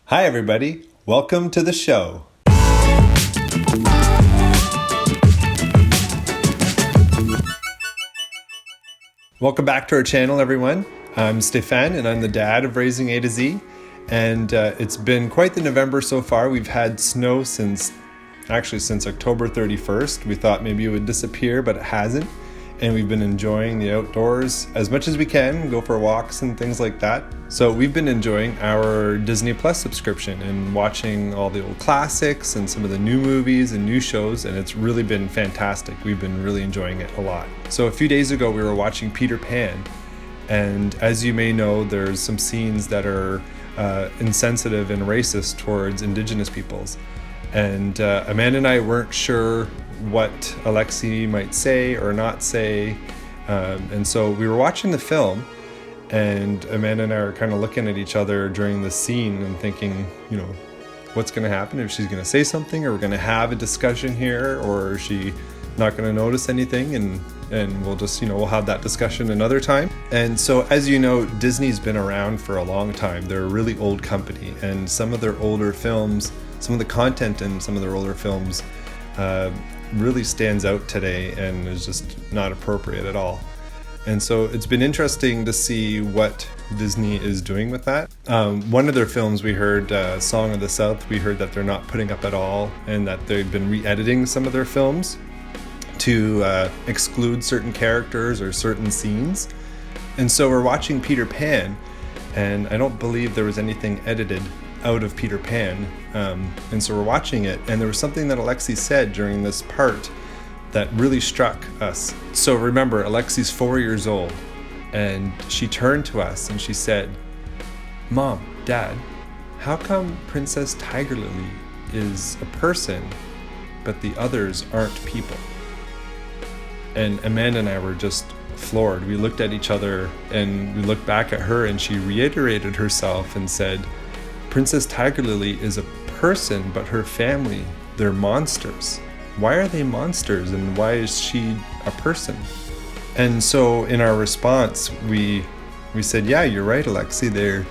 Hi, everybody. Welcome to the show. Welcome back to our channel, everyone. I'm Stefan, and I'm the dad of Raising A to Z. And it's been quite the November so far. We've had snow since October 31st. We thought maybe it would disappear, but it hasn't. And we've been enjoying the outdoors as much as we can, go for walks and things like that. So we've been enjoying our Disney Plus subscription and watching all the old classics and some of the new movies and new shows, and it's really been fantastic. We've been really enjoying it a lot. So a few days ago, we were watching Peter Pan, and as you may know, there's some scenes that are insensitive and racist towards Indigenous peoples. And Amanda and I weren't sure what Alexi might say or not say. And so we were watching the film, and Amanda and I are kind of looking at each other during the scene and thinking, what's going to happen? If she's going to say something, or we're going to have a discussion here, or is she not going to notice anything? And we'll just, we'll have that discussion another time. And so, as you know, Disney's been around for a long time. They're a really old company, and some of their older films, some of the content in some of their older films really stands out today and is just not appropriate at all. And so it's been interesting to see what Disney is doing with that. One of their films we heard, Song of the South, we heard that they're not putting up at all, and that they've been re-editing some of their films to exclude certain characters or certain scenes. And so we're watching Peter Pan, and I don't believe there was anything edited out of Peter Pan. And so we're watching it, and there was something that Alexi said during this part that really struck us. So remember, Alexi's 4 years old, and she turned to us and she said, "Mom, Dad, how come Princess Tiger Lily is a person, but the others aren't people?" And Amanda and I were just floored. We looked at each other and we looked back at her, and she reiterated herself and said, "Princess Tiger Lily is a person, but her family, they're monsters. Why are they monsters, and why is she a person?" And so in our response, we said, "Yeah, you're right, Alexi. They're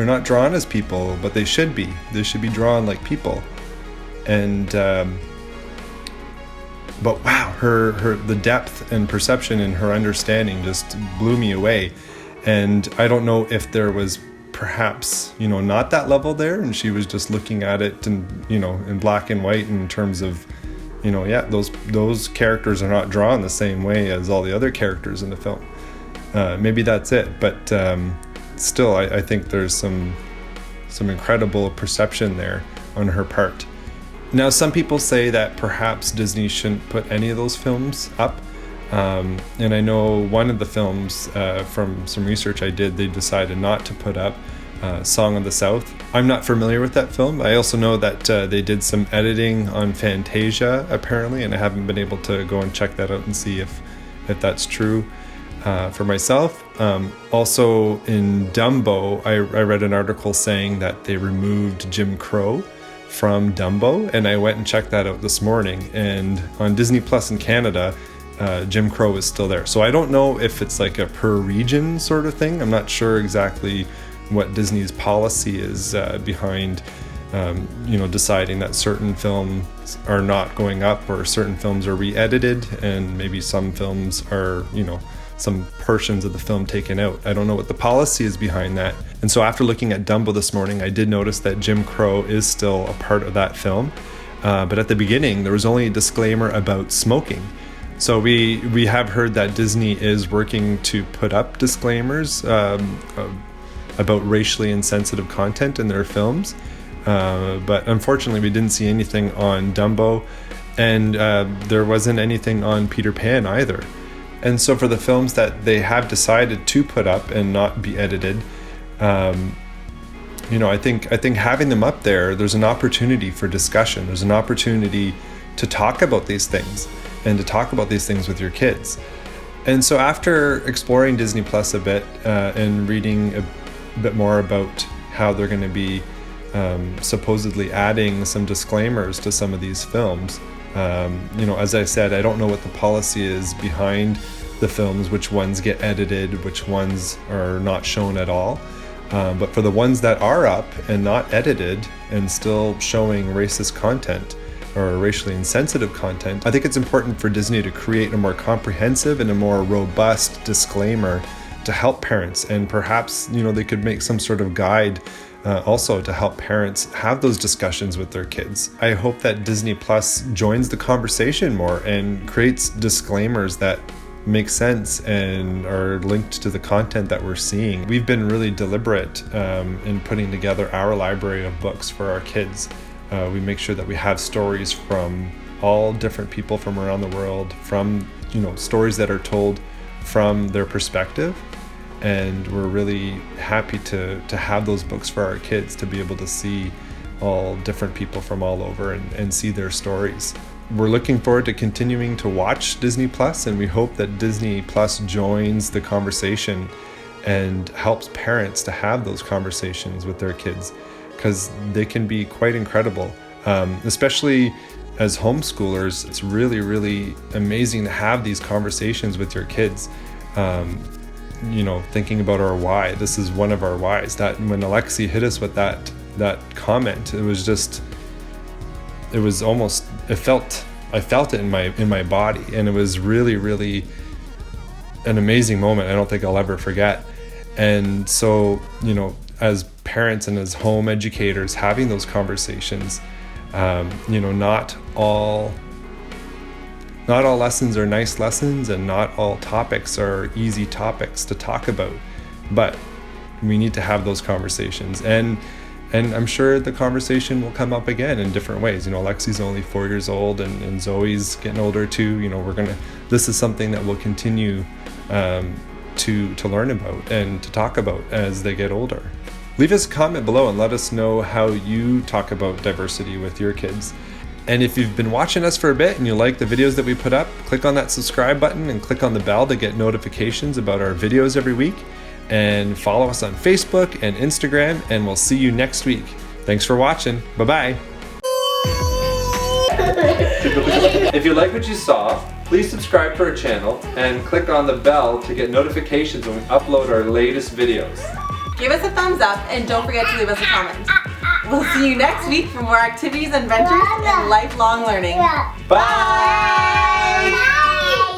not drawn as people, but they should be. They should be drawn like people." And but wow, the depth and perception and her understanding just blew me away. And I don't know if there was perhaps not that level there, and she was just looking at it and in black and white in terms of those characters are not drawn the same way as all the other characters in the film. Maybe that's it, but still I think there's some incredible perception there on her part. Now, some people say that perhaps Disney shouldn't put any of those films up. And I know one of the films, from some research I did, they decided not to put up Song of the South. I'm not familiar with that film. I also know that they did some editing on Fantasia, apparently, and I haven't been able to go and check that out and see if that's true for myself. Also, in Dumbo, I read an article saying that they removed Jim Crow from Dumbo, and I went and checked that out this morning. And on Disney Plus in Canada, Jim Crow is still there. So I don't know if it's like a per region sort of thing. I'm not sure exactly what Disney's policy is behind deciding that certain films are not going up, or certain films are re-edited, and maybe some films are some portions of the film taken out. I don't know what the policy is behind that. And so after looking at Dumbo this morning, I did notice that Jim Crow is still a part of that film, but at the beginning there was only a disclaimer about smoking. So we have heard that Disney is working to put up disclaimers about racially insensitive content in their films, but unfortunately we didn't see anything on Dumbo, and there wasn't anything on Peter Pan either. And so for the films that they have decided to put up and not be edited, I think having them up there's an opportunity for discussion. There's an opportunity to talk about these things, and to talk about these things with your kids. And so after exploring Disney Plus a bit and reading a bit more about how they're going to be supposedly adding some disclaimers to some of these films, as I said, I don't know what the policy is behind the films, which ones get edited, which ones are not shown at all. But for the ones that are up and not edited and still showing racist content or racially insensitive content, I think it's important for Disney to create a more comprehensive and a more robust disclaimer to help parents, and perhaps they could make some sort of guide also to help parents have those discussions with their kids. I hope that Disney Plus joins the conversation more and creates disclaimers that make sense and are linked to the content that we're seeing. We've been really deliberate in putting together our library of books for our kids. We make sure that we have stories from all different people from around the world, from stories that are told from their perspective. And we're really happy to have those books for our kids, to be able to see all different people from all over and see their stories. We're looking forward to continuing to watch Disney Plus, and we hope that Disney Plus joins the conversation and helps parents to have those conversations with their kids, because they can be quite incredible. Especially as homeschoolers, it's really, really amazing to have these conversations with your kids. Thinking about our why. This is one of our whys. That when Alexi hit us with that comment, I felt it in my body, and it was really, really an amazing moment. I don't think I'll ever forget. And so, as parents and as home educators, having those conversations, not all lessons are nice lessons, and not all topics are easy topics to talk about, but we need to have those conversations. And I'm sure the conversation will come up again in different ways. Alexi's only 4 years old, and Zoe's getting older too. This is something that we'll continue to learn about and to talk about as they get older. Leave us a comment below and let us know how you talk about diversity with your kids. And if you've been watching us for a bit and you like the videos that we put up, click on that subscribe button and click on the bell to get notifications about our videos every week. And follow us on Facebook and Instagram, and we'll see you next week. Thanks for watching. Bye-bye. If you like what you saw, please subscribe to our channel and click on the bell to get notifications when we upload our latest videos. Give us a thumbs up and don't forget to leave us a comment. We'll see you next week for more activities, adventures, and lifelong learning. Bye!